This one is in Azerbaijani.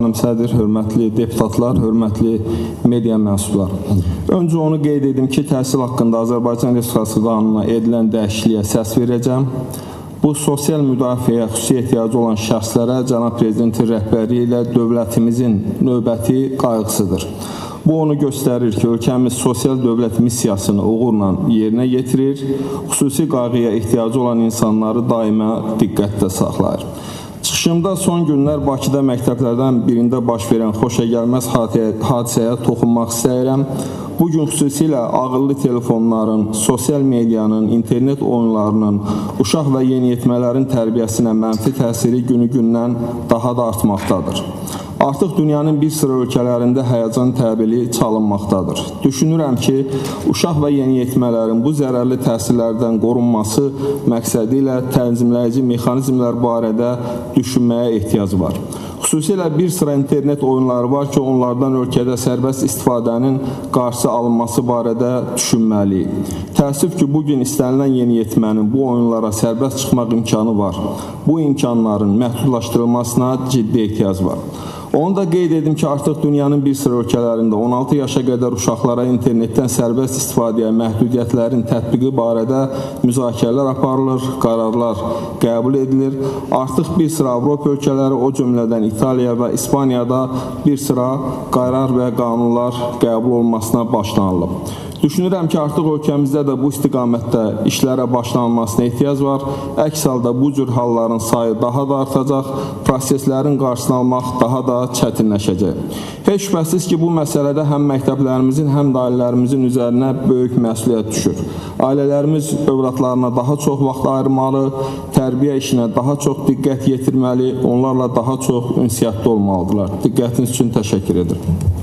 xanım sədr, hörmətli deputatlar, hörmətli media mənsublar. Öncə onu qeyd edim ki, təhsil haqqında Azərbaycan Respublikası qanununa edilən dəyişikliyə səs verəcəm. Bu, sosial müdafiəyə xüsusi ehtiyacı olan şəxslərə cənab prezidentin rəhbərliyi ilə dövlətimizin növbəti qayğısıdır. Bu, onu göstərir ki, ölkəmiz sosial dövlət missiyasını uğurla yerinə yetirir, xüsusi qayğıya ehtiyacı olan insanları daima diqqətdə saxlayır. Çıxışımda son günlər Bakıda məktəblərdən birində baş verən xoşagəlməz hadisəyə toxunmaq istəyirəm. Bugün xüsusilə ağıllı telefonların, sosial medianın, internet oyunlarının uşaq və yeniyetmələrin tərbiyəsinə mənfi təsiri günü-gündən daha da artmaqdadır. Artıq dünyanın bir sıra ölkələrində həyəcan təbili çalınmaqdadır. Düşünürəm ki, uşaq və yeniyetmələrin bu zərərli təsirlərdən qorunması məqsədi ilə tənzimləyici mexanizmlər barədə düşünməyə ehtiyac var. Xüsusilə bir sıra internet oyunları var ki, onlardan ölkədə sərbəst istifadənin qarşısı alınması barədə düşünməliyik. Təəssüf ki, bugün istənilən yeniyetmənin bu oyunlara sərbəst çıxmaq imkanı var. Bu imkanların məhdudlaşdırılmasına ciddi ehtiyac var. Onu da qeyd edim ki, artıq dünyanın bir sıra ölkələrində 16 yaşa qədər uşaqlara internetdən sərbəst istifadəyə məhdudiyyətlərin tətbiqi barədə müzakirələr aparılır, qərarlar qəbul edilir. Artıq bir sıra Avropa ölkələri, o cümlədən İtaliya və İspaniyada bir sıra qərar və qanunlar qəbul olunmasına başlanılıb. Düşünürəm ki, artıq ölkəmizdə də bu istiqamətdə işlərə başlanılmasına ehtiyac var. Əks halda bu cür halların sayı daha da artacaq, proseslərin qarşısını almaq daha da çətinləşəcək. Heç şübhəsiz ki, bu məsələdə həm məktəblərimizin, həm də ailələrimizin üzərinə böyük məsuliyyət düşür. Ailələrimiz övladlarına daha çox vaxt ayırmalı, tərbiyə işinə daha çox diqqət yetirməli, onlarla daha çox ünsiyyətdə olmalıdırlar. Diqqətiniz üçün təşəkkür edirəm.